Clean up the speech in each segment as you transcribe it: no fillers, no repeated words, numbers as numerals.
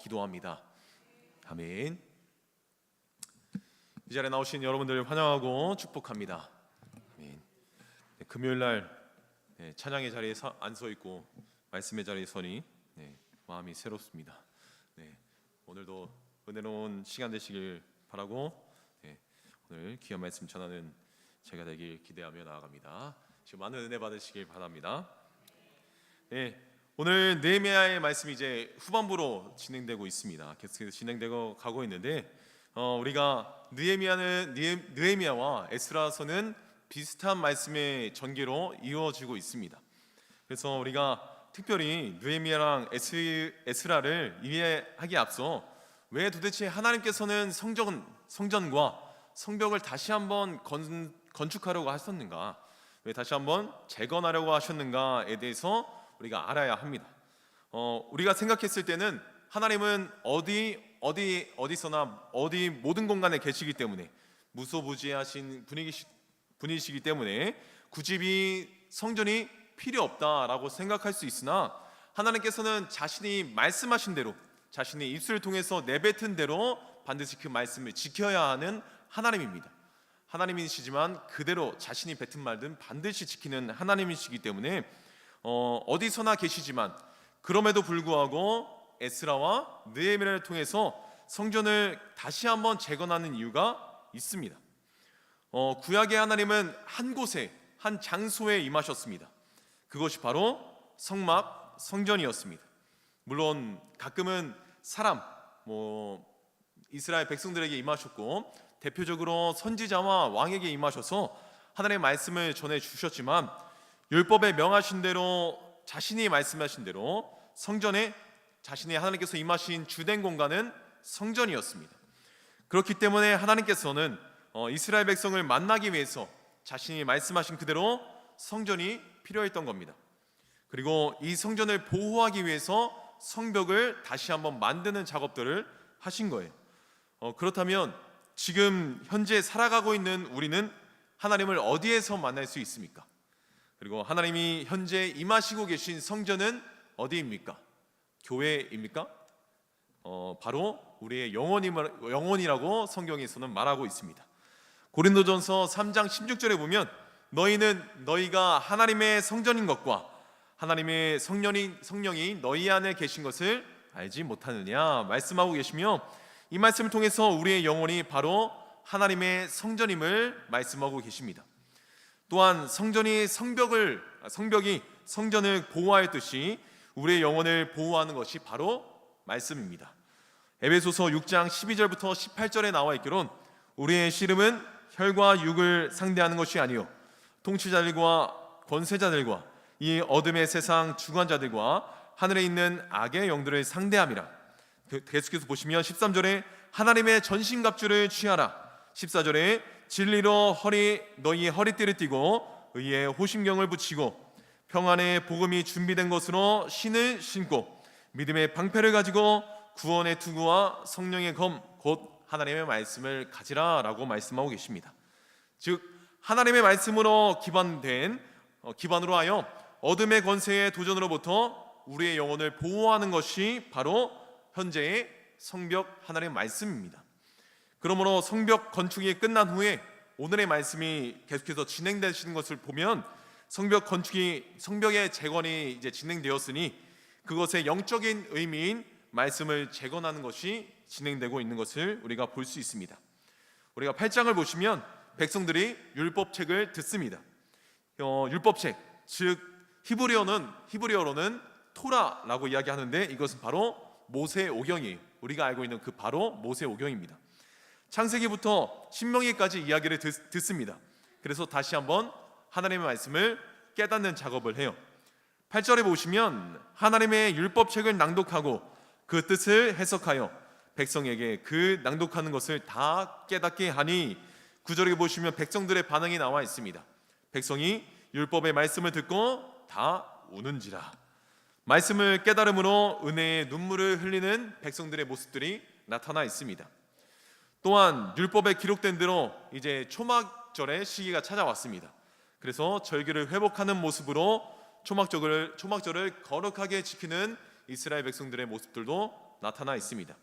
기도합니다. 아멘. 이 자리에 나오신 여러분들 환영하고 축복합니다. 아멘. 금요일날 찬양의 자리에 안 서 있고 말씀의 자리에 서니 마음이 새롭습니다. 오늘도 은혜로운 시간 되시길 바라고 오늘 귀한 말씀 전하는 제가 되길 기대하며 나아갑니다. 지금 많은 은혜 받으시길 바랍니다. 오늘 느헤미야의 말씀이 이제 후반부로 진행되고 있습니다. 계속해서 진행되고 가고 있는데 우리가 느헤미야와 에스라서는 비슷한 말씀의 전개로 이루어지고 있습니다. 그래서 우리가 특별히 느헤미야랑 에스라를 이해하기에 앞서 왜 도대체 하나님께서는 성전과 성벽을 다시 한번 건축하려고 하셨는가, 왜 다시 한번 재건하려고 하셨는가에 대해서 우리가 알아야 합니다. 우리가 생각했을 때는 하나님은 어디서나 모든 공간에 계시기 때문에 무소부지하신 분이시기 때문에 굳이 성전이 필요 없다라고 생각할 수 있으나, 하나님께서는 자신이 말씀하신 대로, 자신의 입술을 통해서 내뱉은 대로 반드시 그 말씀을 지켜야 하는 하나님입니다. 하나님이시지만 그대로 자신이 뱉은 말든 반드시 지키는 하나님이시기 때문에 어디서나 계시지만, 그럼에도 불구하고 에스라와 느헤미야를 통해서 성전을 다시 한번 재건하는 이유가 있습니다. 구약의 하나님은 한 곳에, 한 장소에 임하셨습니다. 그것이 바로 성전이었습니다. 물론 가끔은 이스라엘 백성들에게 임하셨고, 대표적으로 선지자와 왕에게 임하셔서 하나님의 말씀을 전해 주셨지만, 율법에 명하신 대로, 자신이 말씀하신 대로 성전에 자신의 하나님께서 임하신 주된 공간은 성전이었습니다. 그렇기 때문에 하나님께서는 이스라엘 백성을 만나기 위해서 자신이 말씀하신 그대로 성전이 필요했던 겁니다. 그리고 이 성전을 보호하기 위해서 성벽을 다시 한번 만드는 작업들을 하신 거예요. 그렇다면 지금 현재 살아가고 있는 우리는 하나님을 어디에서 만날 수 있습니까? 그리고 하나님이 현재 임하시고 계신 성전은 어디입니까? 교회입니까? 바로 우리의 영혼이라고 성경에서는 말하고 있습니다. 고린도전서 3장 16절에 보면 너희가 하나님의 성전인 것과 하나님의 성령이 너희 안에 계신 것을 알지 못하느냐 말씀하고 계시며, 이 말씀을 통해서 우리의 영혼이 바로 하나님의 성전임을 말씀하고 계십니다. 또한 성벽이 성전을 보호하였듯이 우리의 영혼을 보호하는 것이 바로 말씀입니다. 에베소서 6장 12절부터 18절에 나와 있기론 우리의 씨름은 혈과 육을 상대하는 것이 아니요 통치자들과 권세자들과 이 어둠의 세상 주관자들과 하늘에 있는 악의 영들을 상대함이라. 계속해서 보시면 13절에 하나님의 전신갑주를 취하라. 14절에 진리로 너희의 허리띠를 띠고 의의 호심경을 붙이고 평안의 복음이 준비된 것으로 신을 신고 믿음의 방패를 가지고 구원의 투구와 성령의 검 곧 하나님의 말씀을 가지라 라고 말씀하고 계십니다. 즉 하나님의 말씀으로 기반으로 하여 어둠의 권세의 도전으로부터 우리의 영혼을 보호하는 것이 바로 현재의 성벽 하나님의 말씀입니다. 그러므로 성벽 건축이 끝난 후에 오늘의 말씀이 계속해서 진행되시는 것을 보면 성벽의 재건이 이제 진행되었으니 그것의 영적인 의미인 말씀을 재건하는 것이 진행되고 있는 것을 우리가 볼 수 있습니다. 우리가 8장을 보시면 백성들이 율법책을 듣습니다. 율법책, 즉 히브리어로는 토라라고 이야기하는데 이것은 바로 모세오경이에요. 우리가 알고 있는 그 바로 모세오경입니다. 창세기부터 신명기까지 이야기를 듣습니다. 그래서 다시 한번 하나님의 말씀을 깨닫는 작업을 해요. 8절에 보시면 하나님의 율법책을 낭독하고 그 뜻을 해석하여 백성에게 그 낭독하는 것을 다 깨닫게 하니, 9절에 보시면 백성들의 반응이 나와 있습니다. 백성이 율법의 말씀을 듣고 다 우는지라. 말씀을 깨달음으로 은혜의 눈물을 흘리는 백성들의 모습들이 나타나 있습니다. 또한 율법에 기록된 대로 이제 초막절의 시기가 찾아왔습니다. 그래서 절기를 회복하는 모습으로 초막절을 거룩하게 지키는 이스라엘 백성들의 모습들도 나타나 있습니다.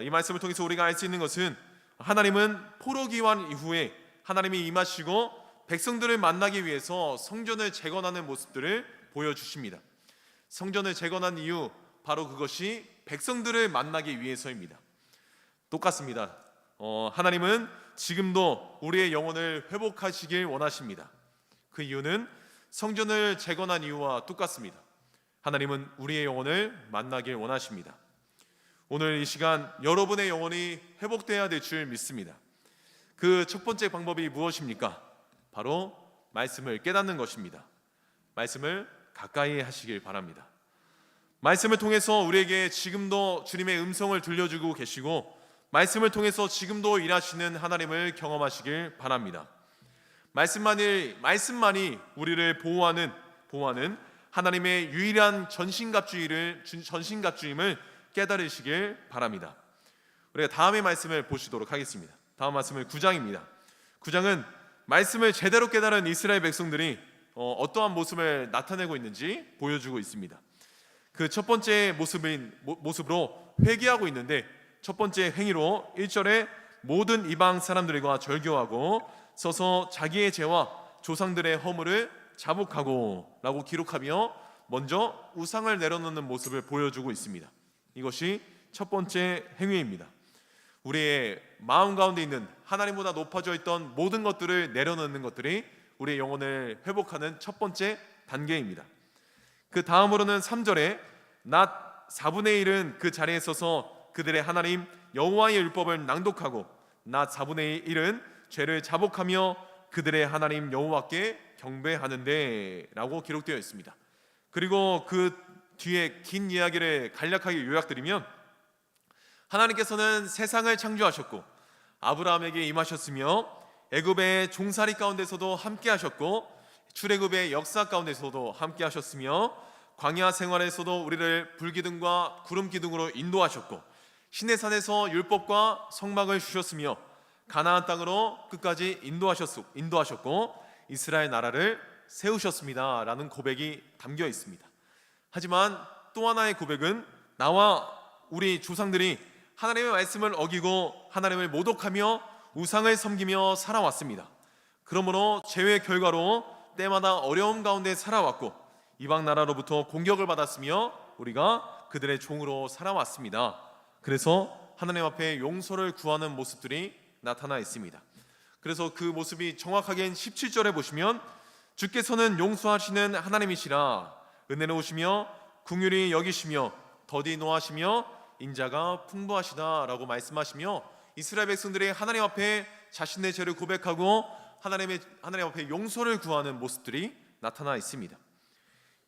이 말씀을 통해서 우리가 알 수 있는 것은 하나님은 포로기환 이후에 하나님이 임하시고 백성들을 만나기 위해서 성전을 재건하는 모습들을 보여주십니다. 성전을 재건한 이유, 바로 그것이 백성들을 만나기 위해서입니다. 똑같습니다. 하나님은 지금도 우리의 영혼을 회복하시길 원하십니다. 그 이유는 성전을 재건한 이유와 똑같습니다. 하나님은 우리의 영혼을 만나길 원하십니다. 오늘 이 시간 여러분의 영혼이 회복되어야 될 줄 믿습니다. 그 첫 번째 방법이 무엇입니까? 바로 말씀을 깨닫는 것입니다. 말씀을 가까이 하시길 바랍니다. 말씀을 통해서 우리에게 지금도 주님의 음성을 들려주고 계시고 말씀을 통해서 지금도 일하시는 하나님을 경험하시길 바랍니다. 말씀만이 우리를 보호하는 하나님의 유일한 전신갑주임을 깨달으시길 바랍니다. 우리가 다음의 말씀을 보시도록 하겠습니다. 다음 말씀은 9장입니다. 9장은 말씀을 제대로 깨달은 이스라엘 백성들이 어떠한 모습을 나타내고 있는지 보여주고 있습니다. 그 첫 번째 모습으로 회개하고 있는데, 첫 번째 행위로 1절에 모든 이방 사람들과 절교하고 서서 자기의 죄와 조상들의 허물을 자복하고 라고 기록하며 먼저 우상을 내려놓는 모습을 보여주고 있습니다. 이것이 첫 번째 행위입니다. 우리의 마음 가운데 있는 하나님보다 높아져 있던 모든 것들을 내려놓는 것들이 우리의 영혼을 회복하는 첫 번째 단계입니다. 그 다음으로는 3절에 낮 4분의 1은 그 자리에 서서 그들의 하나님 여호와의 율법을 낭독하고 낮 4분의 1은 죄를 자복하며 그들의 하나님 여호와께 경배하는데 라고 기록되어 있습니다. 그리고 그 뒤에 긴 이야기를 간략하게 요약드리면, 하나님께서는 세상을 창조하셨고 아브라함에게 임하셨으며 애굽의 종살이 가운데서도 함께 하셨고 출애굽의 역사 가운데서도 함께 하셨으며 광야 생활에서도 우리를 불기둥과 구름기둥으로 인도하셨고 시내산에서 율법과 성막을 주셨으며 가나안 땅으로 끝까지 인도하셨고 이스라엘 나라를 세우셨습니다 라는 고백이 담겨 있습니다. 하지만 또 하나의 고백은 나와 우리 조상들이 하나님의 말씀을 어기고 하나님을 모독하며 우상을 섬기며 살아왔습니다. 그러므로 죄의 결과로 때마다 어려움 가운데 살아왔고 이방 나라로부터 공격을 받았으며 우리가 그들의 종으로 살아왔습니다. 그래서 하나님 앞에 용서를 구하는 모습들이 나타나 있습니다. 그래서 그 모습이 정확하게 17절에 보시면 주께서는 용서하시는 하나님이시라 은혜로우시며 긍휼히 여기시며 더디 노하시며 인자가 풍부하시다라고 말씀하시며 이스라엘 백성들이 하나님 앞에 자신의 죄를 고백하고 하나님 앞에 용서를 구하는 모습들이 나타나 있습니다.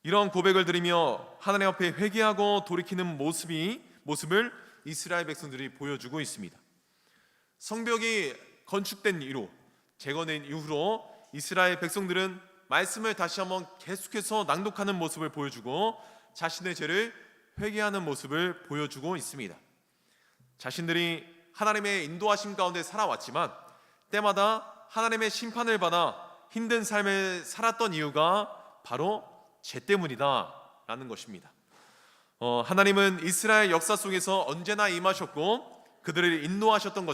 이런 고백을 드리며 하나님 앞에 회개하고 돌이키는 모습을 이스라엘 백성들이 보여주고 있습니다. 성벽이 건축된 이후, 재건된 이후로 이스라엘 백성들은 말씀을 다시 한번 계속해서 낭독하는 모습을 보여주고 자신의 죄를 회개하는 모습을 보여주고 있습니다. 자신들이 하나님의 인도하심 가운데 살아왔지만 때마다 하나님의 심판을 받아 힘든 삶을 살았던 이유가 바로 죄 때문이다 라는 것입니다. 하나님은 이스라엘 역사 속에서 언제나 임하셨고 그들을 인도하셨던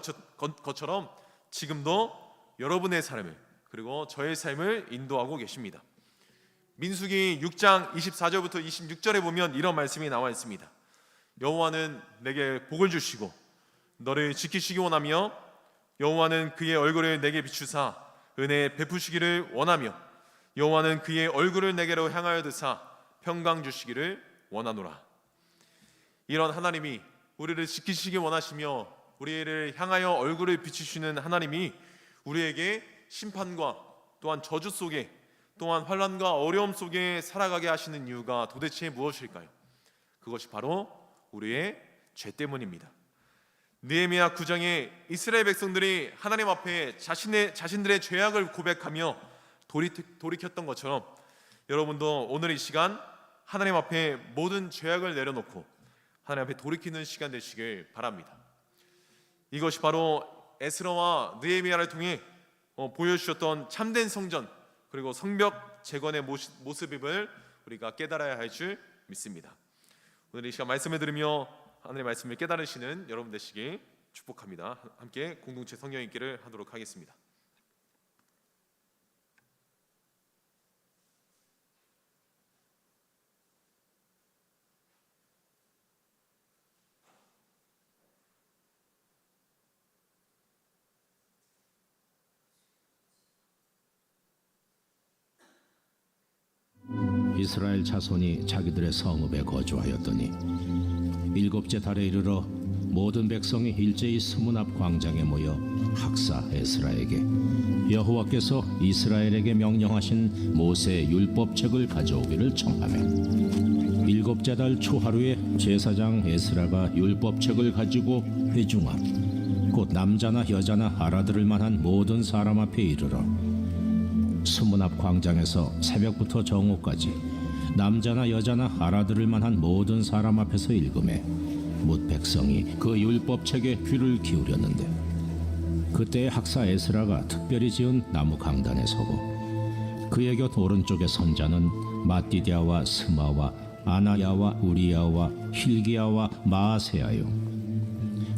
것처럼 지금도 여러분의 삶을 그리고 저의 삶을 인도하고 계십니다. 민수기 6장 24절부터 26절에 보면 이런 말씀이 나와 있습니다. 여호와는 내게 복을 주시고 너를 지키시기 원하며 여호와는 그의 얼굴을 내게 비추사 은혜 베푸시기를 원하며 여호와는 그의 얼굴을 내게로 향하여 드사 평강 주시기를 원하노라. 이런 하나님이 우리를 지키시기 원하시며 우리를 향하여 얼굴을 비추시는 하나님이 우리에게 심판과 또한 저주 속에 또한 환난과 어려움 속에 살아가게 하시는 이유가 도대체 무엇일까요? 그것이 바로 우리의 죄 때문입니다. 느헤미야 9장에 이스라엘 백성들이 하나님 앞에 자신들의 죄악을 고백하며 돌이켰던 것처럼 여러분도 오늘 이 시간 하나님 앞에 모든 죄악을 내려놓고 하나님 앞에 돌이키는 시간 되시길 바랍니다. 이것이 바로 에스라와 느헤미야를 통해 보여주셨던 참된 성전 그리고 성벽 재건의 모습임을 우리가 깨달아야 할 줄 믿습니다. 오늘 이 시간 말씀을 들으며 하나님의 말씀을 깨달으시는 여러분 되시길 축복합니다. 함께 공동체 성경 읽기를 하도록 하겠습니다. 이스라엘 자손이 자기들의 성읍에 거주하였더니 일곱째 달에 이르러 모든 백성이 일제히 스문 앞 광장에 모여 학사 에스라에게 여호와께서 이스라엘에게 명령하신 모세의 율법책을 가져오기를 청하매 일곱째 달 초하루에 제사장 에스라가 율법책을 가지고 회중 앞 곧 남자나 여자나 알아들을 만한 모든 사람 앞에 이르러 스문 앞 광장에서 새벽부터 정오까지 남자나 여자나 알아들을 만한 모든 사람 앞에서 읽음에 뭇 백성이 그 율법책에 귀를 기울였는데 그때 학사 에스라가 특별히 지은 나무 강단에 서고 그의 곁 오른쪽에 선자는 마띠디아와 스마와 아나야와 우리야와 힐기야와 마아세야요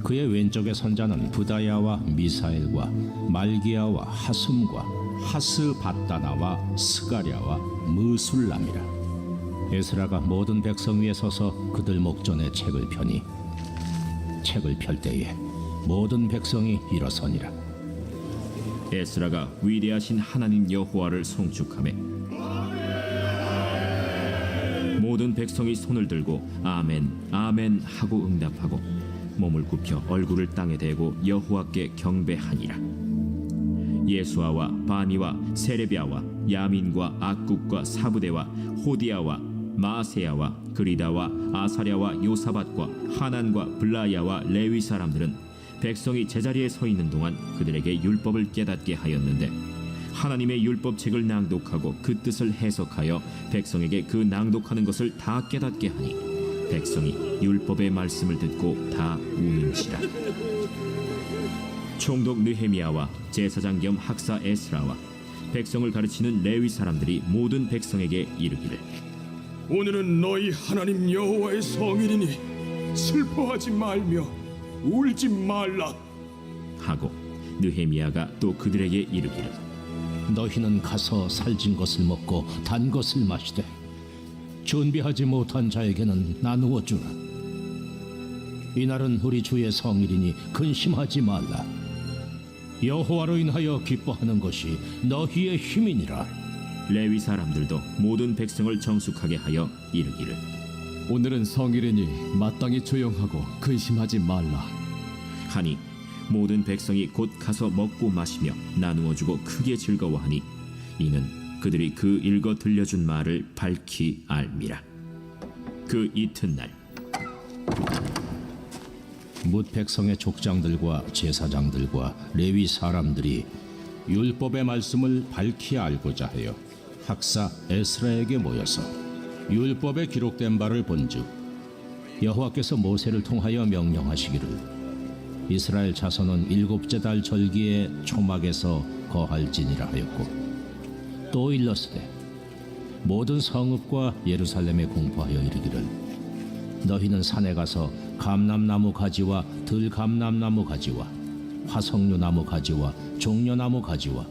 그의 왼쪽에 선자는 부다야와 미사엘과 말기야와 하숨과 하스바다나와 스가랴와 무술람이라. 에스라가 모든 백성 위에 서서 그들 목전에 책을 펴니 책을 펼 때에 모든 백성이 일어서니라. 에스라가 위대하신 하나님 여호와를 송축하매 모든 백성이 손을 들고 아멘 아멘 하고 응답하고 몸을 굽혀 얼굴을 땅에 대고 여호와께 경배하니라. 예수아와 바니와 세레비아와 야민과 악국과 사부대와 호디아와 마세야와 그리다와 아사랴와 요사밧과 하난과 블라야와 레위 사람들은 백성이 제자리에 서 있는 동안 그들에게 율법을 깨닫게 하였는데 하나님의 율법책을 낭독하고 그 뜻을 해석하여 백성에게 그 낭독하는 것을 다 깨닫게 하니 백성이 율법의 말씀을 듣고 다 우는지라. 총독 느헤미야와 제사장 겸 학사 에스라와 백성을 가르치는 레위 사람들이 모든 백성에게 이르기를 오늘은 너희 하나님 여호와의 성일이니 슬퍼하지 말며 울지 말라 하고 느헤미야가 또 그들에게 이르기를 너희는 가서 살진 것을 먹고 단 것을 마시되 준비하지 못한 자에게는 나누어 주라. 이날은 우리 주의 성일이니 근심하지 말라. 여호와로 인하여 기뻐하는 것이 너희의 힘이니라. 레위 사람들도 모든 백성을 정숙하게 하여 이르기를 오늘은 성일이니 마땅히 조용하고 근심하지 말라 하니 모든 백성이 곧 가서 먹고 마시며 나누어 주고 크게 즐거워하니 이는 그들이 그 읽어 들려준 말을 밝히 알미라. 그 이튿날 뭇 백성의 족장들과 제사장들과 레위 사람들이 율법의 말씀을 밝히 알고자 하여 학사 에스라에게 모여서 율법에 기록된 바를 본즉 여호와께서 모세를 통하여 명령하시기를 이스라엘 자손은 일곱째 달 절기에 초막에서 거할지니라 하였고 또 일렀으되 모든 성읍과 예루살렘에 공포하여 이르기를 너희는 산에 가서 감람나무 가지와 들감람나무 가지와 화석류나무 가지와 종려나무 가지와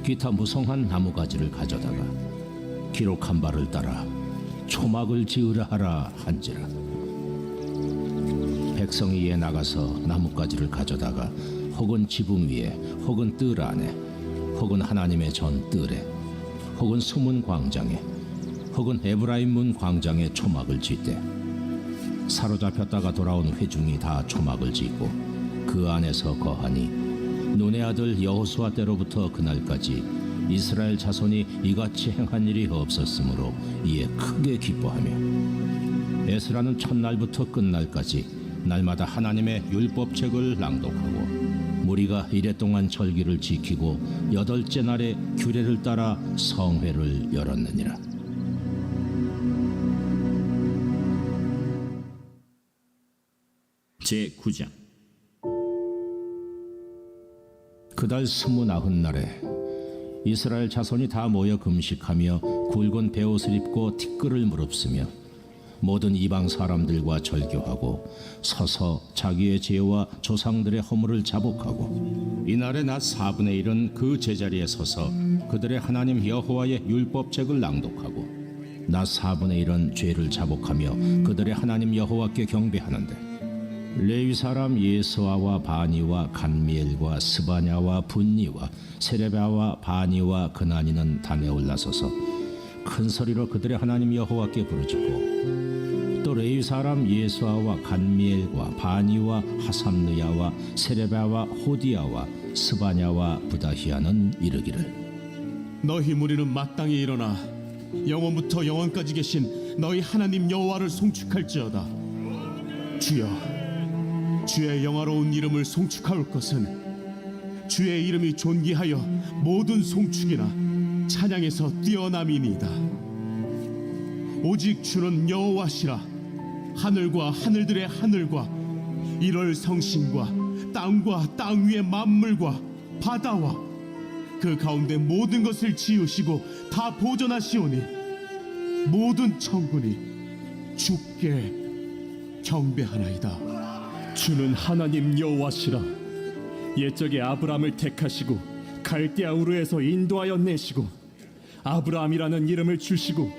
기타 무성한 나무 가지를 가져다가 기록한 바를 따라 초막을 지으라 하라 한지라. 백성이 이에 나가서 나뭇가지를 가져다가 혹은 지붕 위에 혹은 뜰 안에 혹은 하나님의 전 뜰에 혹은 수문 광장에 혹은 에브라임 문 광장에 초막을 짓되 사로잡혔다가 돌아온 회중이 다 초막을 짓고 그 안에서 거하니 눈의 아들 여호수아 때로부터 그날까지 이스라엘 자손이 이같이 행한 일이 없었으므로 이에 크게 기뻐하며 에스라는 첫날부터 끝날까지 날마다 하나님의 율법책을 낭독하고 무리가 이레 동안 절기를 지키고 여덟째 날에 규례를 따라 성회를 열었느니라. 제9장 그달 29날에 이스라엘 자손이 다 모여 금식하며 굵은 베옷을 입고 티끌을 무릅쓰며 모든 이방 사람들과 절교하고 서서 자기의 죄와 조상들의 허물을 자복하고 이날의 낮 4분의 1은 그 제자리에 서서 그들의 하나님 여호와의 율법책을 낭독하고 낮 4분의 1은 죄를 자복하며 그들의 하나님 여호와께 경배하는데 레위 사람 예수아와 바니와 간미엘과 스바냐와 분니와 세레바와 바니와 그나니는 단에 올라서서 큰 소리로 그들의 하나님 여호와께 부르짖고 또 레위 사람 예수아와 간미엘과 바니와 하삼느야와 세레바와 호디야와 스바냐와 부다히야는 이르기를 너희 무리는 마땅히 일어나 영원부터 영원까지 계신 너희 하나님 여호와를 송축할지어다. 주여, 주의 영화로운 이름을 송축할 것은 주의 이름이 존귀하여 모든 송축이나 찬양에서 뛰어남이니이다. 오직 주는 여호와시라. 하늘과 하늘들의 하늘과 이럴 성신과 땅과 땅 위의 만물과 바다와 그 가운데 모든 것을 지으시고 다 보존하시오니 모든 천군이 주께 경배하나이다. 주는 하나님 여호와시라. 옛적에 아브라함을 택하시고 갈대아 우르에서 인도하여 내시고 아브라함이라는 이름을 주시고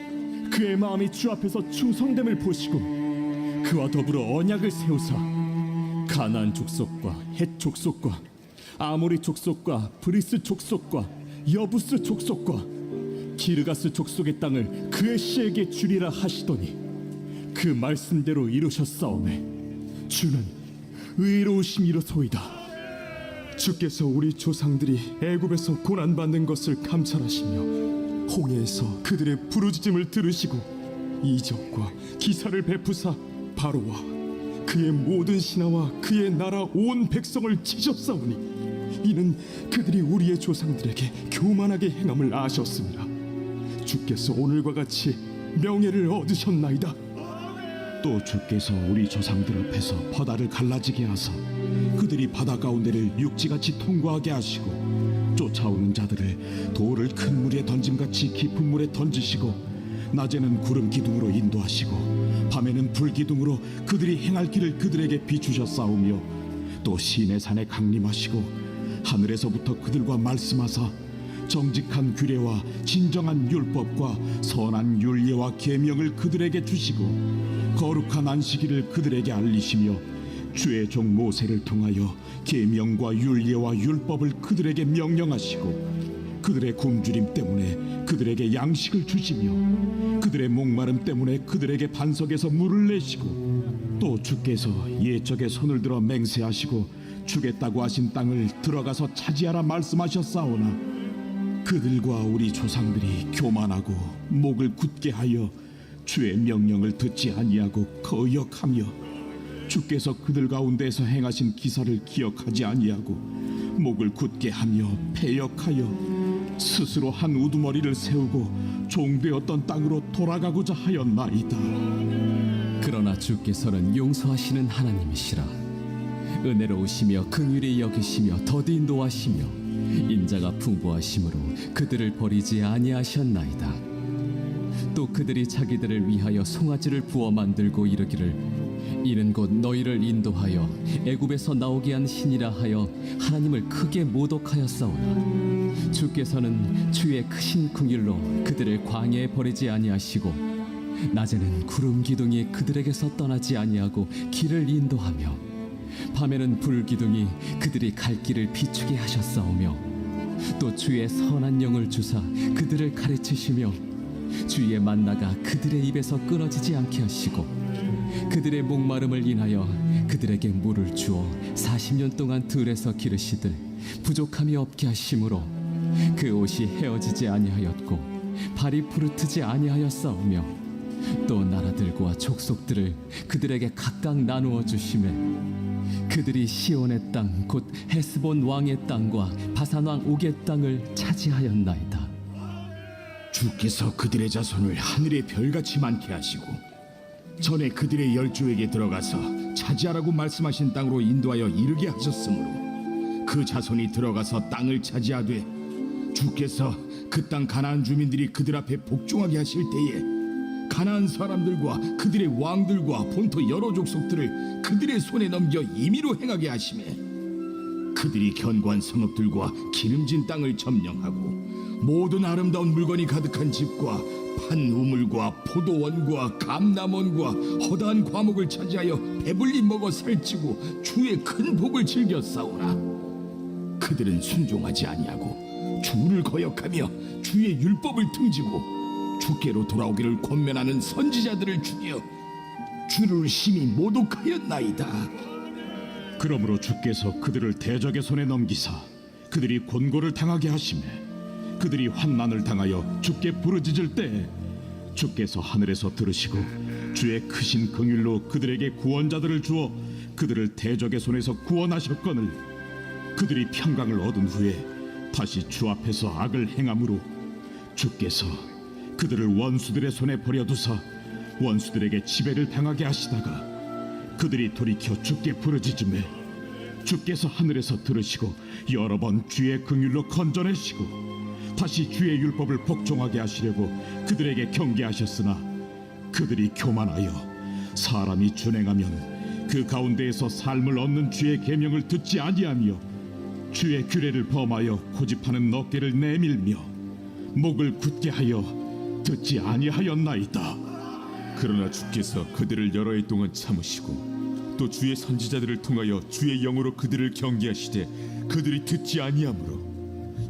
그의 마음이 주 앞에서 충성됨을 보시고 그와 더불어 언약을 세우사 가나안 족속과 헷 족속과 아모리 족속과 브리스 족속과 여부스 족속과 기르가스 족속의 땅을 그의 씨에게 주리라 하시더니 그 말씀대로 이루셨사오매 주는 의로우심이로소이다. 주께서 우리 조상들이 애굽에서 고난받는 것을 감찰하시며 홍해에서 그들의 부르짖음을 들으시고 이적과 기사를 베푸사 바로와 그의 모든 신하와 그의 나라 온 백성을 치셨사오니 이는 그들이 우리의 조상들에게 교만하게 행함을 아셨습니다. 주께서 오늘과 같이 명예를 얻으셨나이다. 또 주께서 우리 조상들 앞에서 바다를 갈라지게 하사 그들이 바다 가운데를 육지같이 통과하게 하시고 쫓아오는 자들을 돌을 큰 물에 던짐같이 깊은 물에 던지시고 낮에는 구름 기둥으로 인도하시고 밤에는 불 기둥으로 그들이 행할 길을 그들에게 비추셨사오며 또 시내산에 강림하시고 하늘에서부터 그들과 말씀하사 정직한 규례와 진정한 율법과 선한 율례와 계명을 그들에게 주시고 거룩한 안식일을 그들에게 알리시며 주의 종 모세를 통하여 계명과 율례와 율법을 그들에게 명령하시고 그들의 굶주림 때문에 그들에게 양식을 주시며 그들의 목마름 때문에 그들에게 반석에서 물을 내시고 또 주께서 옛적에 손을 들어 맹세하시고 주겠다고 하신 땅을 들어가서 차지하라 말씀하셨사오나 그들과 우리 조상들이 교만하고 목을 굳게 하여 주의 명령을 듣지 아니하고 거역하며 주께서 그들 가운데서 행하신 기사를 기억하지 아니하고 목을 굳게 하며 패역하여 스스로 한 우두머리를 세우고 종되었던 땅으로 돌아가고자 하였나이다. 그러나 주께서는 용서하시는 하나님이시라. 은혜로우시며 긍휼히 여기시며 더디 인도하시며 인자가 풍부하심으로 그들을 버리지 아니하셨나이다. 또 그들이 자기들을 위하여 송아지를 부어 만들고 이르기를 이는 곧 너희를 인도하여 애굽에서 나오게 한 신이라 하여 하나님을 크게 모독하였사오나 주께서는 주의 크신 긍휼로 그들을 광야에 버리지 아니하시고 낮에는 구름 기둥이 그들에게서 떠나지 아니하고 길을 인도하며 밤에는 불 기둥이 그들이 갈 길을 비추게 하셨사오며 또 주의 선한 영을 주사 그들을 가르치시며 주의 만나가 그들의 입에서 끊어지지 않게 하시고 그들의 목마름을 인하여 그들에게 물을 주어 40년 동안 들에서 기르시들 부족함이 없게 하심으로 그 옷이 헤어지지 아니하였고 발이 부르트지 아니하였사오며 또 나라들과 족속들을 그들에게 각각 나누어 주시매 그들이 시온의 땅 곧 헤스본 왕의 땅과 바산 왕 옥의 땅을 차지하였나이다. 주께서 그들의 자손을 하늘의 별같이 많게 하시고 전에 그들의 열조에게 들어가서 차지하라고 말씀하신 땅으로 인도하여 이르게 하셨으므로 그 자손이 들어가서 땅을 차지하되 주께서 그 땅 가나안 주민들이 그들 앞에 복종하게 하실 때에 가나안 사람들과 그들의 왕들과 본토 여러 족속들을 그들의 손에 넘겨 임의로 행하게 하시매 그들이 견고한 성읍들과 기름진 땅을 점령하고 모든 아름다운 물건이 가득한 집과 판 우물과 포도원과 감람원과 허다한 과목을 차지하여 배불리 먹어 살찌고 주의 큰 복을 즐겨 싸우라. 그들은 순종하지 아니하고 주를 거역하며 주의 율법을 등지고 주께로 돌아오기를 권면하는 선지자들을 죽여 주를 심히 모독하였나이다. 그러므로 주께서 그들을 대적의 손에 넘기사 그들이 곤고를 당하게 하시매 그들이 환난을 당하여 주께 부르짖을 때 주께서 하늘에서 들으시고 주의 크신 긍휼로 그들에게 구원자들을 주어 그들을 대적의 손에서 구원하셨거늘 그들이 평강을 얻은 후에 다시 주 앞에서 악을 행함으로 주께서 그들을 원수들의 손에 버려두사 원수들에게 지배를 당하게 하시다가 그들이 돌이켜 주께 부르짖음에 주께서 하늘에서 들으시고 여러 번 주의 긍휼로 건져내시고 다시 주의 율법을 복종하게 하시려고 그들에게 경계하셨으나 그들이 교만하여 사람이 준행하면 그 가운데에서 삶을 얻는 주의 계명을 듣지 아니하며 주의 규례를 범하여 고집하는 어깨를 내밀며 목을 굳게 하여 듣지 아니하였나이다. 그러나 주께서 그들을 여러 해 동안 참으시고 또 주의 선지자들을 통하여 주의 영으로 그들을 경계하시되 그들이 듣지 아니하므로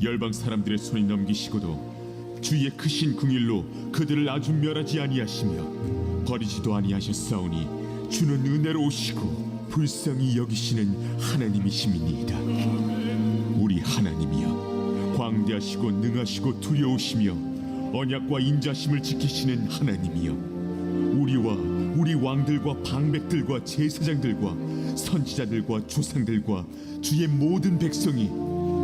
열방 사람들의 손에 넘기시고도 주의 크신 긍휼로 그들을 아주 멸하지 아니하시며 버리지도 아니하셨사오니 주는 은혜로우시고 불쌍히 여기시는 하나님이심이니이다. 우리 하나님이여 광대하시고 능하시고 두려우시며 언약과 인자심을 지키시는 하나님이여 우리와 우리 왕들과 방백들과 제사장들과 선지자들과 조상들과 주의 모든 백성이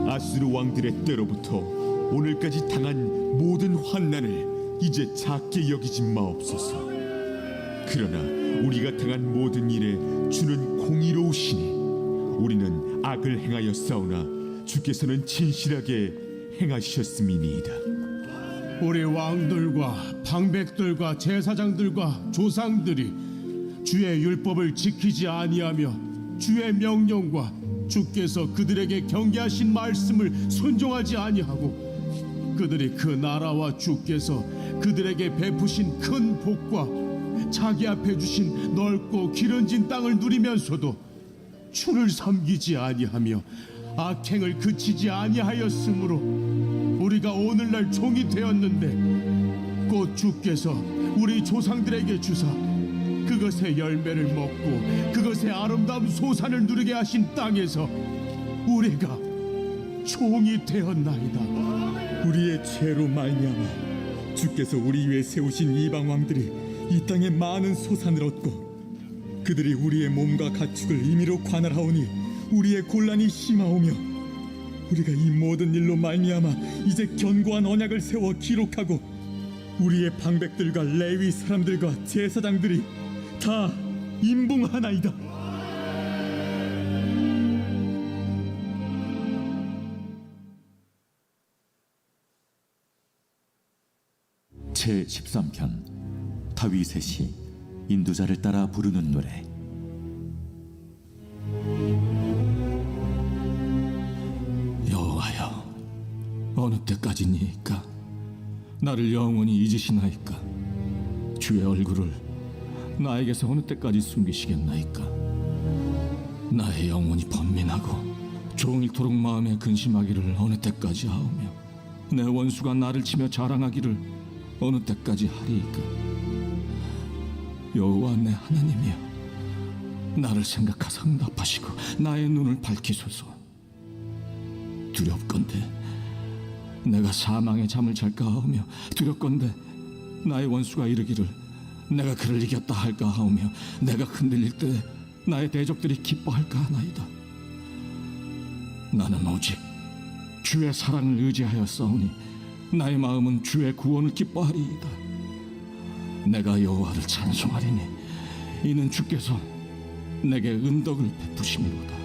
아수르 왕들의 때로부터 오늘까지 당한 모든 환난을 이제 작게 여기지 마옵소서. 그러나 우리가 당한 모든 일에 주는 공의로우시니 우리는 악을 행하여 싸우나 주께서는 진실하게 행하셨음이니이다. 우리 왕들과 방백들과 제사장들과 조상들이 주의 율법을 지키지 아니하며 주의 명령과 주께서 그들에게 경계하신 말씀을 순종하지 아니하고 그들이 그 나라와 주께서 그들에게 베푸신 큰 복과 자기 앞에 주신 넓고 기름진 땅을 누리면서도 주를 섬기지 아니하며 악행을 그치지 아니하였으므로 우리가 오늘날 종이 되었는데 곧 주께서 우리 조상들에게 주사 그것의 열매를 먹고 그것의 아름다운 소산을 누리게 하신 땅에서 우리가 종이 되었나이다. 우리의 죄로 말미암아 주께서 우리 위에 세우신 이방 왕들이 이 땅에 많은 소산을 얻고 그들이 우리의 몸과 가축을 임의로 관할하오니 우리의 곤란이 심하오며 우리가 이 모든 일로 말미암아 이제 견고한 언약을 세워 기록하고 우리의 방백들과 레위 사람들과 제사장들이 다 임봉하나이다. 제13편 다윗의 시 인도자를 따라 부르는 노래. 여호와여, 어느 때까지니까 나를 영원히 잊으시나이까? 주의 얼굴을 나에게서 어느 때까지 숨기시겠나이까? 나의 영혼이 번민하고 종일토록 마음에 근심하기를 어느 때까지 하오며 내 원수가 나를 치며 자랑하기를 어느 때까지 하리이까? 여호와 내 하나님이여, 나를 생각하사 응답하시고 나의 눈을 밝히소서. 두렵건대 내가 사망의 잠을 잘까 하오며 두렵건대 나의 원수가 이르기를 내가 그를 이겼다 할까 하오며 내가 흔들릴 때 나의 대적들이 기뻐할까 하나이다. 나는 오직 주의 사랑을 의지하여 싸우니 나의 마음은 주의 구원을 기뻐하리이다. 내가 여호와를 찬송하리니 이는 주께서 내게 은덕을 베푸심이로다.